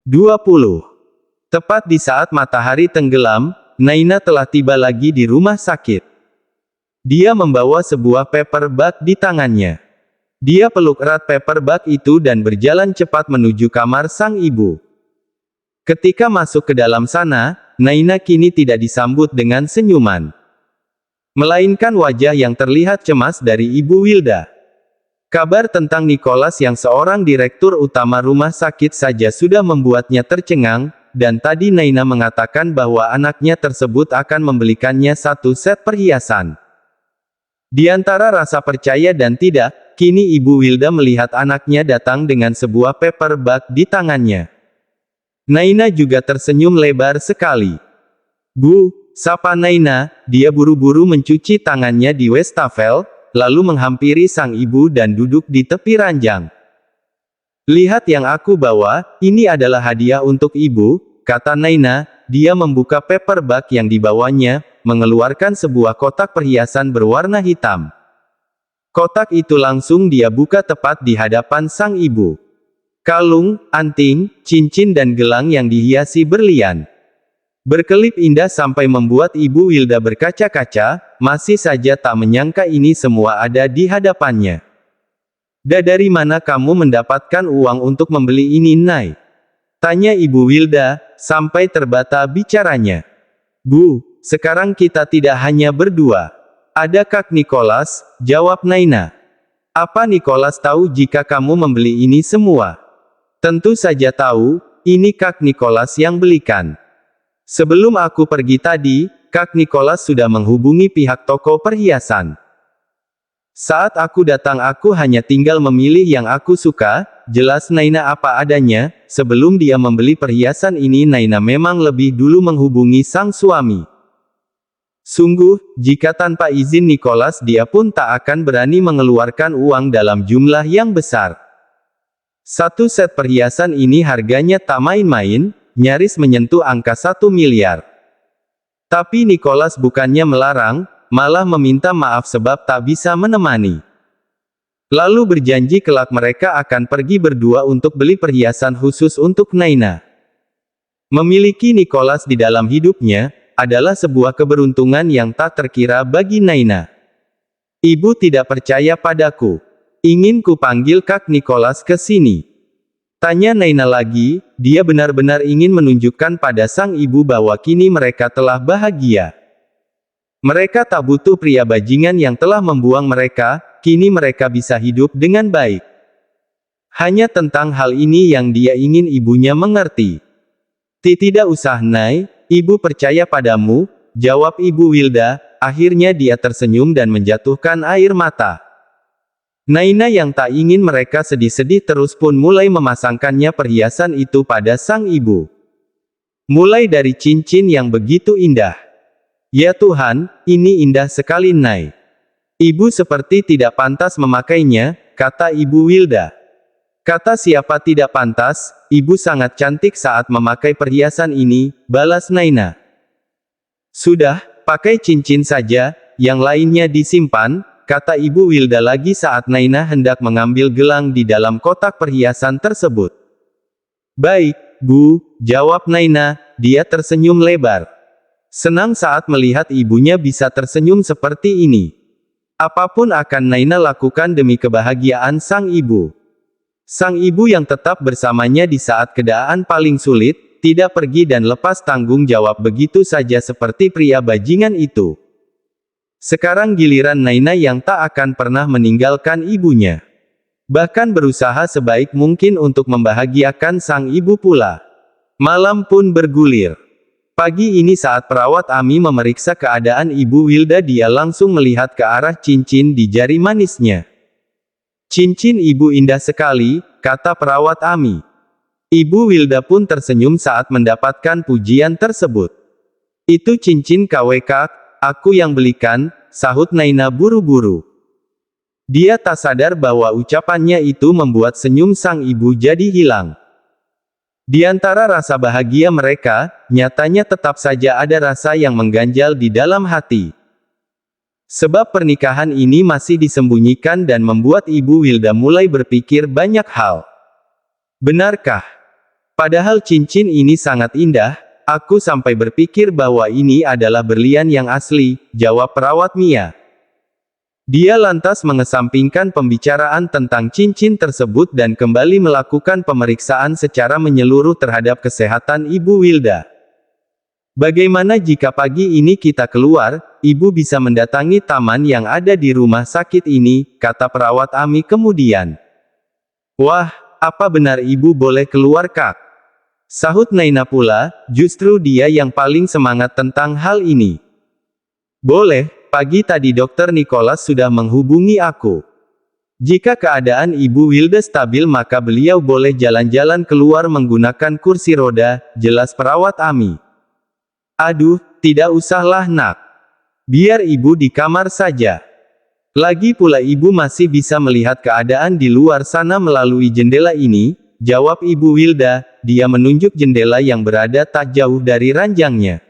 20. Tepat di saat matahari tenggelam, Naina telah tiba lagi di rumah sakit. Dia membawa sebuah paper bag di tangannya. Dia peluk erat paper bag itu dan berjalan cepat menuju kamar sang ibu. Ketika masuk ke dalam sana, Naina kini tidak disambut dengan senyuman, melainkan wajah yang terlihat cemas dari Ibu Wilda. Kabar tentang Nicholas yang seorang direktur utama rumah sakit saja sudah membuatnya tercengang, dan tadi Naina mengatakan bahwa anaknya tersebut akan membelikannya satu set perhiasan. Di antara rasa percaya dan tidak, kini Ibu Wilda melihat anaknya datang dengan sebuah paper bag di tangannya. Naina juga tersenyum lebar sekali. "Bu," sapa Naina, dia buru-buru mencuci tangannya di wastafel, lalu menghampiri sang ibu dan duduk di tepi ranjang. "Lihat yang aku bawa, ini adalah hadiah untuk ibu," kata Naina. Dia membuka paper bag yang dibawanya, mengeluarkan sebuah kotak perhiasan berwarna hitam. Kotak itu langsung dia buka tepat di hadapan sang ibu. Kalung, anting, cincin dan gelang yang dihiasi berlian, berkelip indah sampai membuat Ibu Wilda berkaca-kaca, masih saja tak menyangka ini semua ada di hadapannya. Dari mana kamu mendapatkan uang untuk membeli ini, Nay?" tanya Ibu Wilda, sampai terbata bicaranya. "Bu, sekarang kita tidak hanya berdua. Ada Kak Nicholas," jawab Naina. "Apa Nicholas tahu jika kamu membeli ini semua?" "Tentu saja tahu, ini Kak Nicholas yang belikan. Sebelum aku pergi tadi, Kak Nicholas sudah menghubungi pihak toko perhiasan. Saat aku datang aku hanya tinggal memilih yang aku suka," jelas Naina apa adanya. Sebelum dia membeli perhiasan ini Naina memang lebih dulu menghubungi sang suami. Sungguh, jika tanpa izin Nicholas dia pun tak akan berani mengeluarkan uang dalam jumlah yang besar. Satu set perhiasan ini harganya tak main-main, nyaris menyentuh angka 1 miliar. Tapi Nicholas bukannya melarang, malah meminta maaf sebab tak bisa menemani. Lalu berjanji kelak mereka akan pergi berdua untuk beli perhiasan khusus untuk Naina. Memiliki Nicholas di dalam hidupnya, adalah sebuah keberuntungan yang tak terkira bagi Naina. "Ibu tidak percaya padaku. Ingin ku panggil Kak Nicholas ke sini?" tanya Naina lagi. Dia benar-benar ingin menunjukkan pada sang ibu bahwa kini mereka telah bahagia. Mereka tak butuh pria bajingan yang telah membuang mereka, kini mereka bisa hidup dengan baik. Hanya tentang hal ini yang dia ingin ibunya mengerti. "Tidak usah, Nay, ibu percaya padamu," jawab Ibu Wilda. Akhirnya dia tersenyum dan menjatuhkan air mata. Naina yang tak ingin mereka sedih-sedih terus pun mulai memasangkannya perhiasan itu pada sang ibu. Mulai dari cincin yang begitu indah. "Ya Tuhan, ini indah sekali, Nay. Ibu seperti tidak pantas memakainya," kata Ibu Wilda. "Kata siapa tidak pantas, ibu sangat cantik saat memakai perhiasan ini," balas Naina. "Sudah, pakai cincin saja, yang lainnya disimpan," kata Ibu Wilda lagi saat Naina hendak mengambil gelang di dalam kotak perhiasan tersebut. "Baik, Bu," jawab Naina. Dia tersenyum lebar. Senang saat melihat ibunya bisa tersenyum seperti ini. Apapun akan Naina lakukan demi kebahagiaan sang ibu. Sang ibu yang tetap bersamanya di saat keadaan paling sulit, tidak pergi dan lepas tanggung jawab begitu saja seperti pria bajingan itu. Sekarang giliran Naina yang tak akan pernah meninggalkan ibunya. Bahkan berusaha sebaik mungkin untuk membahagiakan sang ibu pula. Malam pun bergulir. Pagi ini saat perawat Ami memeriksa keadaan Ibu Wilda dia langsung melihat ke arah cincin di jari manisnya. "Cincin ibu indah sekali," kata perawat Ami. Ibu Wilda pun tersenyum saat mendapatkan pujian tersebut. "Itu cincin KW Kak, aku yang belikan," sahut Naina buru-buru. Dia tak sadar bahwa ucapannya itu membuat senyum sang ibu jadi hilang. Di antara rasa bahagia mereka, nyatanya tetap saja ada rasa yang mengganjal di dalam hati. Sebab pernikahan ini masih disembunyikan dan membuat Ibu Wilda mulai berpikir banyak hal. Benarkah Padahal cincin ini sangat indah, aku sampai berpikir bahwa ini adalah berlian yang asli, jawab perawat Mia. Dia lantas mengesampingkan pembicaraan tentang cincin tersebut dan kembali melakukan pemeriksaan secara menyeluruh terhadap kesehatan Ibu Wilda. Bagaimana jika pagi ini kita keluar, Ibu bisa mendatangi taman yang ada di rumah sakit ini, kata perawat Ami kemudian. Wah, apa benar Ibu boleh keluar Kak? Sahut Naina pula, justru dia yang paling semangat tentang hal ini. Boleh, pagi tadi Dokter Nicholas sudah menghubungi aku. Jika keadaan Ibu Wilda stabil maka beliau boleh jalan-jalan keluar menggunakan kursi roda, jelas perawat Ami. Aduh, tidak usahlah nak. Biar Ibu di kamar saja. Lagi pula Ibu masih bisa melihat keadaan di luar sana melalui jendela ini, jawab Ibu Wilda. Dia menunjuk jendela yang berada tak jauh dari ranjangnya.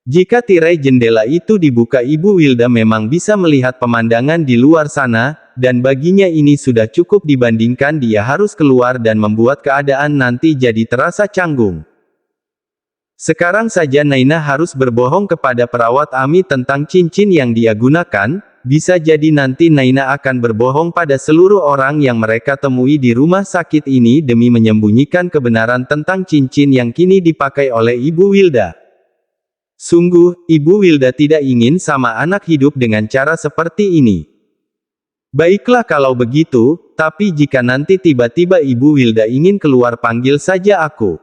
Jika tirai jendela itu dibuka Ibu Wilda memang bisa melihat pemandangan di luar sana, dan baginya ini sudah cukup dibandingkan dia harus keluar dan membuat keadaan nanti jadi terasa canggung. Sekarang saja Naina harus berbohong kepada perawat Ami tentang cincin yang dia gunakan, bisa jadi nanti Naina akan berbohong pada seluruh orang yang mereka temui di rumah sakit ini demi menyembunyikan kebenaran tentang cincin yang kini dipakai oleh Ibu Wilda. Sungguh, Ibu Wilda tidak ingin sama anak hidup dengan cara seperti ini. Baiklah kalau begitu, tapi jika nanti tiba-tiba Ibu Wilda ingin keluar panggil saja aku.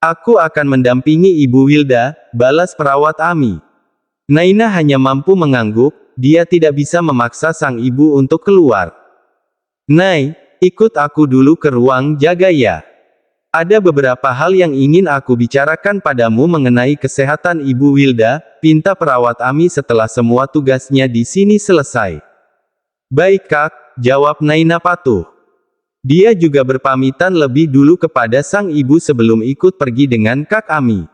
Aku akan mendampingi Ibu Wilda, balas perawat Ami. Naina hanya mampu mengangguk, dia tidak bisa memaksa sang ibu untuk keluar. Nay, ikut aku dulu ke ruang jaga ya. Ada beberapa hal yang ingin aku bicarakan padamu mengenai kesehatan Ibu Wilda, pinta perawat Ami setelah semua tugasnya di sini selesai. Baik Kak, jawab Naina patuh. Dia juga berpamitan lebih dulu kepada sang ibu sebelum ikut pergi dengan Kak Ami.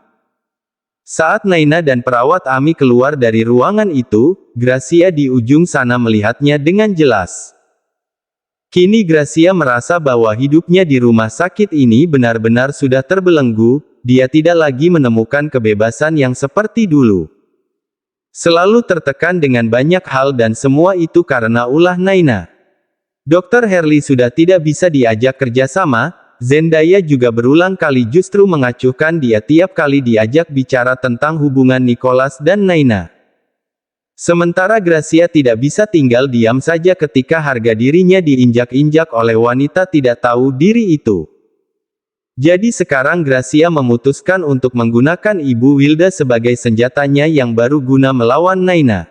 Saat Naina dan perawat Ami keluar dari ruangan itu, Gracia di ujung sana melihatnya dengan jelas. Kini Gracia merasa bahwa hidupnya di rumah sakit ini benar-benar sudah terbelenggu, dia tidak lagi menemukan kebebasan yang seperti dulu. Selalu tertekan dengan banyak hal dan semua itu karena ulah Naina. Dr. Hurley sudah tidak bisa diajak kerjasama. Zendaya juga berulang kali justru mengacuhkan dia tiap kali diajak bicara tentang hubungan Nicholas dan Naina. Sementara Gracia tidak bisa tinggal diam saja ketika harga dirinya diinjak-injak oleh wanita tidak tahu diri itu. Jadi sekarang Gracia memutuskan untuk menggunakan Ibu Wilda sebagai senjatanya yang baru guna melawan Naina.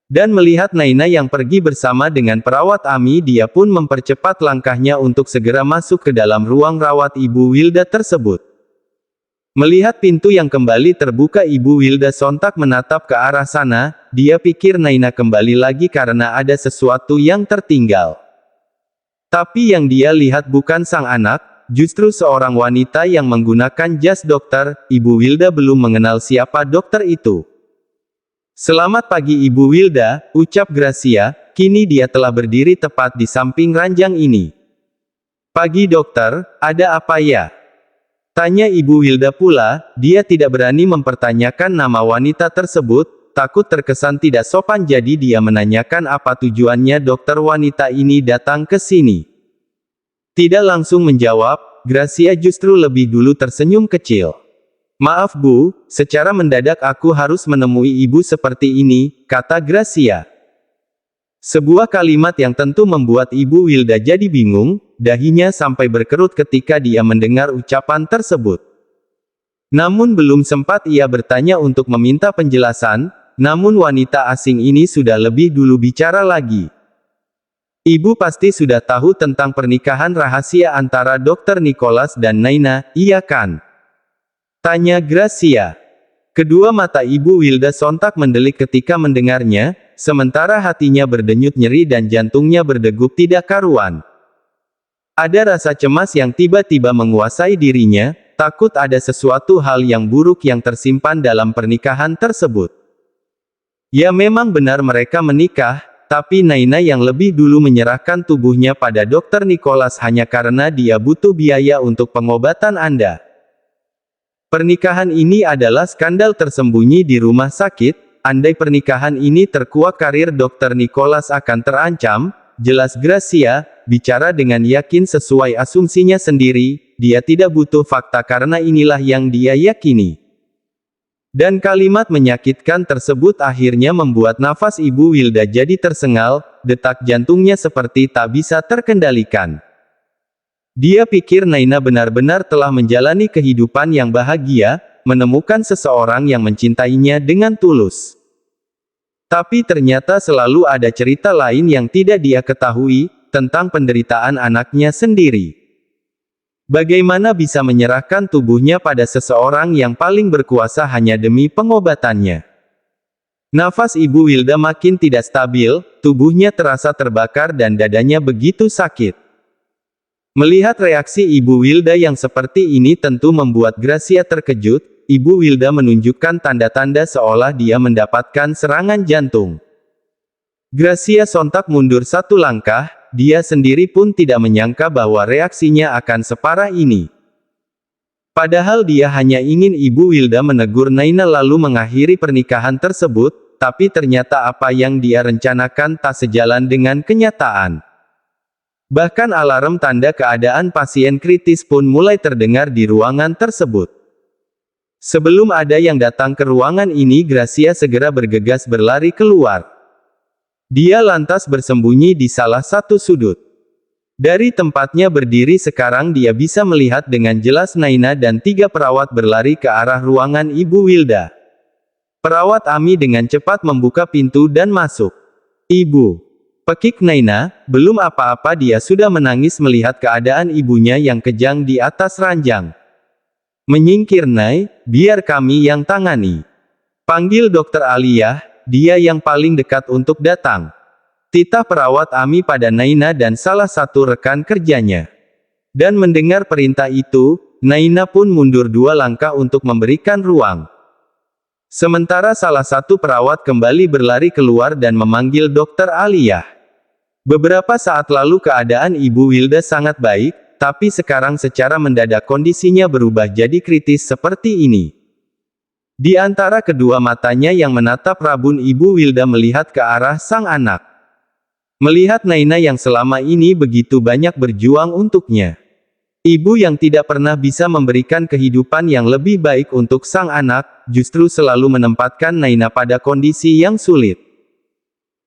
Dan melihat Naina yang pergi bersama dengan perawat Ami, dia pun mempercepat langkahnya untuk segera masuk ke dalam ruang rawat Ibu Wilda tersebut. Melihat pintu yang kembali terbuka Ibu Wilda sontak menatap ke arah sana, dia pikir Naina kembali lagi karena ada sesuatu yang tertinggal. Tapi yang dia lihat bukan sang anak, justru seorang wanita yang menggunakan jas dokter. Ibu Wilda belum mengenal siapa dokter itu. Selamat pagi Ibu Wilda, ucap Gracia, kini dia telah berdiri tepat di samping ranjang ini. Pagi dokter, ada apa ya? Tanya Ibu Wilda pula, dia tidak berani mempertanyakan nama wanita tersebut, takut terkesan tidak sopan jadi dia menanyakan apa tujuannya dokter wanita ini datang ke sini. Tidak langsung menjawab, Gracia justru lebih dulu tersenyum kecil. Maaf Bu, secara mendadak aku harus menemui ibu seperti ini, kata Gracia. Sebuah kalimat yang tentu membuat Ibu Wilda jadi bingung, dahinya sampai berkerut ketika dia mendengar ucapan tersebut. Namun belum sempat ia bertanya untuk meminta penjelasan, namun wanita asing ini sudah lebih dulu bicara lagi. Ibu pasti sudah tahu tentang pernikahan rahasia antara Dr. Nicholas dan Naina, iya kan? Tanya Gracia. Kedua mata Ibu Wilda sontak mendelik ketika mendengarnya, sementara hatinya berdenyut nyeri dan jantungnya berdegup tidak karuan. Ada rasa cemas yang tiba-tiba menguasai dirinya, takut ada sesuatu hal yang buruk yang tersimpan dalam pernikahan tersebut. Ya memang benar mereka menikah, tapi Naina yang lebih dulu menyerahkan tubuhnya pada Dr. Nicholas hanya karena dia butuh biaya untuk pengobatan Anda. Pernikahan ini adalah skandal tersembunyi di rumah sakit. Andai pernikahan ini terkuak, karir Dr. Nicholas akan terancam, jelas Gracia, bicara dengan yakin sesuai asumsinya sendiri. Dia tidak butuh fakta karena inilah yang dia yakini. Dan kalimat menyakitkan tersebut akhirnya membuat nafas Ibu Wilda jadi tersengal, detak jantungnya seperti tak bisa terkendalikan. Dia pikir Naina benar-benar telah menjalani kehidupan yang bahagia, menemukan seseorang yang mencintainya dengan tulus. Tapi ternyata selalu ada cerita lain yang tidak dia ketahui, tentang penderitaan anaknya sendiri. Bagaimana bisa menyerahkan tubuhnya pada seseorang yang paling berkuasa hanya demi pengobatannya? Nafas Ibu Wilda makin tidak stabil, tubuhnya terasa terbakar dan dadanya begitu sakit. Melihat reaksi Ibu Wilda yang seperti ini tentu membuat Gracia terkejut. Ibu Wilda menunjukkan tanda-tanda seolah dia mendapatkan serangan jantung. Gracia sontak mundur satu langkah. Dia sendiri pun tidak menyangka bahwa reaksinya akan separah ini. Padahal dia hanya ingin Ibu Wilda menegur Naina lalu mengakhiri pernikahan tersebut, tapi ternyata apa yang dia rencanakan tak sejalan dengan kenyataan. Bahkan alarm tanda keadaan pasien kritis pun mulai terdengar di ruangan tersebut. Sebelum ada yang datang ke ruangan ini, Gracia segera bergegas berlari keluar. Dia lantas bersembunyi di salah satu sudut. Dari tempatnya berdiri sekarang dia bisa melihat dengan jelas Naina dan 3 perawat berlari ke arah ruangan Ibu Wilda. Perawat Ami dengan cepat membuka pintu dan masuk. "Ibu," pekik Naina, belum apa-apa dia sudah menangis melihat keadaan ibunya yang kejang di atas ranjang. "Menyingkir, Nay, biar kami yang tangani. Panggil Dokter Aliyah, dia yang paling dekat untuk datang." Titah perawat Ami pada Naina dan salah satu rekan kerjanya. Dan mendengar perintah itu, Naina pun mundur 2 langkah untuk memberikan ruang. Sementara salah satu perawat kembali berlari keluar dan memanggil Dokter Aliyah. Beberapa saat lalu keadaan Ibu Wilda sangat baik, tapi sekarang secara mendadak kondisinya berubah jadi kritis seperti ini. Di antara kedua matanya yang menatap rabun, Ibu Wilda melihat ke arah sang anak. Melihat Naina yang selama ini begitu banyak berjuang untuknya. Ibu yang tidak pernah bisa memberikan kehidupan yang lebih baik untuk sang anak, justru selalu menempatkan Naina pada kondisi yang sulit.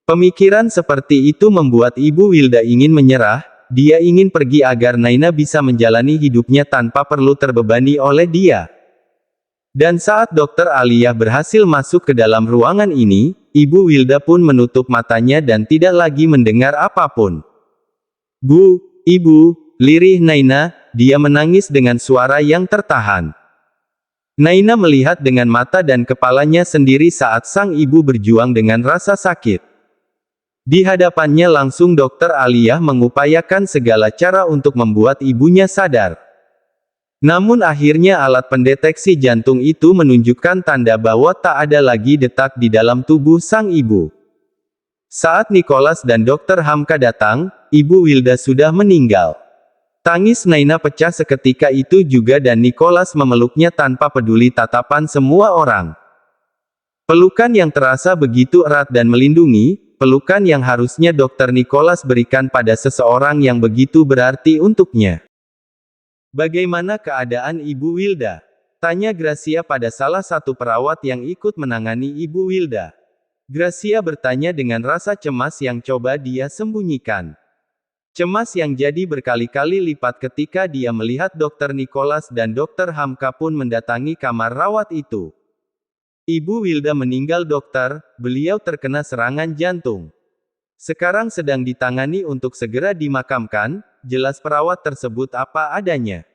Pemikiran seperti itu membuat Ibu Wilda ingin menyerah, dia ingin pergi agar Naina bisa menjalani hidupnya tanpa perlu terbebani oleh dia. Dan saat Dokter Aliyah berhasil masuk ke dalam ruangan ini, Ibu Wilda pun menutup matanya dan tidak lagi mendengar apapun. "Bu, Ibu," lirih Naina, dia menangis dengan suara yang tertahan. Naina melihat dengan mata dan kepalanya sendiri saat sang ibu berjuang dengan rasa sakit. Di hadapannya langsung Dokter Aliyah mengupayakan segala cara untuk membuat ibunya sadar. Namun akhirnya alat pendeteksi jantung itu menunjukkan tanda bahwa tak ada lagi detak di dalam tubuh sang ibu. Saat Nicholas dan Dr. Hamka datang, Ibu Wilda sudah meninggal. Tangis Naina pecah seketika itu juga dan Nicholas memeluknya tanpa peduli tatapan semua orang. Pelukan yang terasa begitu erat dan melindungi, pelukan yang harusnya Dr. Nicholas berikan pada seseorang yang begitu berarti untuknya. "Bagaimana keadaan Ibu Wilda?" tanya Gracia pada salah satu perawat yang ikut menangani Ibu Wilda. Gracia bertanya dengan rasa cemas yang coba dia sembunyikan. Cemas yang jadi berkali-kali lipat ketika dia melihat Dr. Nicholas dan Dr. Hamka pun mendatangi kamar rawat itu. "Ibu Wilda meninggal, dokter, beliau terkena serangan jantung. Sekarang sedang ditangani untuk segera dimakamkan," jelas perawat tersebut apa adanya.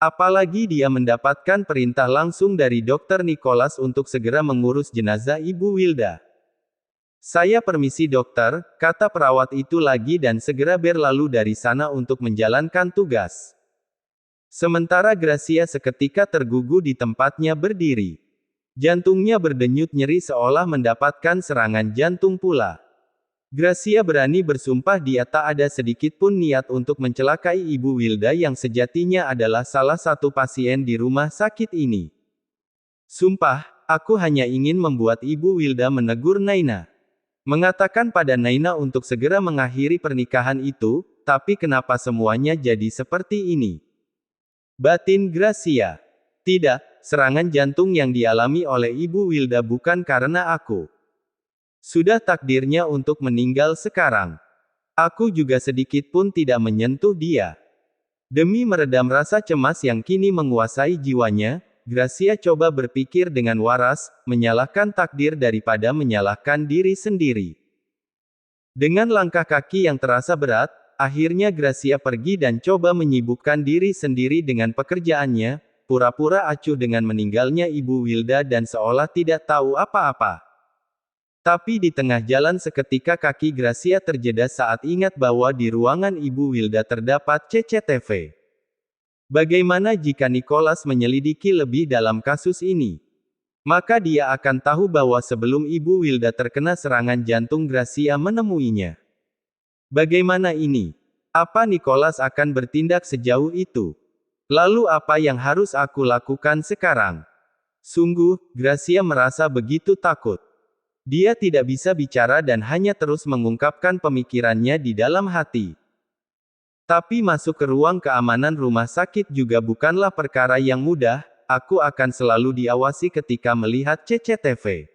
Apalagi dia mendapatkan perintah langsung dari Dr. Nicholas untuk segera mengurus jenazah Ibu Wilda. "Saya permisi dokter," kata perawat itu lagi dan segera berlalu dari sana untuk menjalankan tugas. Sementara Gracia seketika tergugu di tempatnya berdiri. Jantungnya berdenyut nyeri seolah mendapatkan serangan jantung pula. Gracia berani bersumpah dia tak ada sedikit pun niat untuk mencelakai Ibu Wilda yang sejatinya adalah salah satu pasien di rumah sakit ini. Sumpah, aku hanya ingin membuat Ibu Wilda menegur Naina. Mengatakan pada Naina untuk segera mengakhiri pernikahan itu, tapi kenapa semuanya jadi seperti ini? Batin Gracia. Tidak, serangan jantung yang dialami oleh Ibu Wilda bukan karena aku. Sudah takdirnya untuk meninggal sekarang. Aku juga sedikit pun tidak menyentuh dia. Demi meredam rasa cemas yang kini menguasai jiwanya, Gracia coba berpikir dengan waras, menyalahkan takdir daripada menyalahkan diri sendiri. Dengan langkah kaki yang terasa berat, akhirnya Gracia pergi dan coba menyibukkan diri sendiri dengan pekerjaannya, pura-pura acuh dengan meninggalnya Ibu Wilda dan seolah tidak tahu apa-apa. Tapi di tengah jalan seketika kaki Gracia terjeda saat ingat bahwa di ruangan Ibu Wilda terdapat CCTV. Bagaimana jika Nicholas menyelidiki lebih dalam kasus ini? Maka dia akan tahu bahwa sebelum Ibu Wilda terkena serangan jantung Gracia menemuinya. Bagaimana ini? Apa Nicholas akan bertindak sejauh itu? Lalu apa yang harus aku lakukan sekarang? Sungguh, Gracia merasa begitu takut. Dia tidak bisa bicara dan hanya terus mengungkapkan pemikirannya di dalam hati. Tapi masuk ke ruang keamanan rumah sakit juga bukanlah perkara yang mudah, aku akan selalu diawasi ketika melihat CCTV.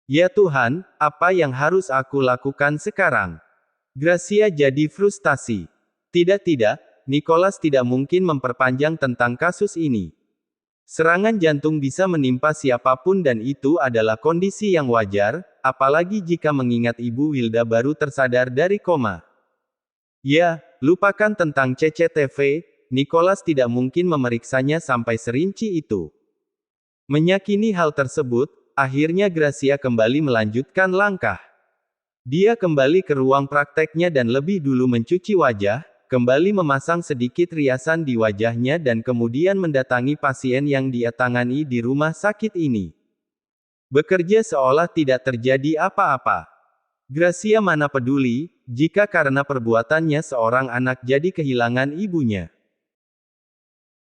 Ya Tuhan, apa yang harus aku lakukan sekarang? Gracia jadi frustasi. Tidak, Nicholas tidak mungkin memperpanjang tentang kasus ini. Serangan jantung bisa menimpa siapapun dan itu adalah kondisi yang wajar, apalagi jika mengingat Ibu Wilda baru tersadar dari koma. Ya, lupakan tentang CCTV, Nicholas tidak mungkin memeriksanya sampai serinci itu. Meyakini hal tersebut, akhirnya Gracia kembali melanjutkan langkah. Dia kembali ke ruang prakteknya dan lebih dulu mencuci wajah, kembali memasang sedikit riasan di wajahnya dan kemudian mendatangi pasien yang dia tangani di rumah sakit ini. Bekerja seolah tidak terjadi apa-apa. Gracia mana peduli, jika karena perbuatannya seorang anak jadi kehilangan ibunya.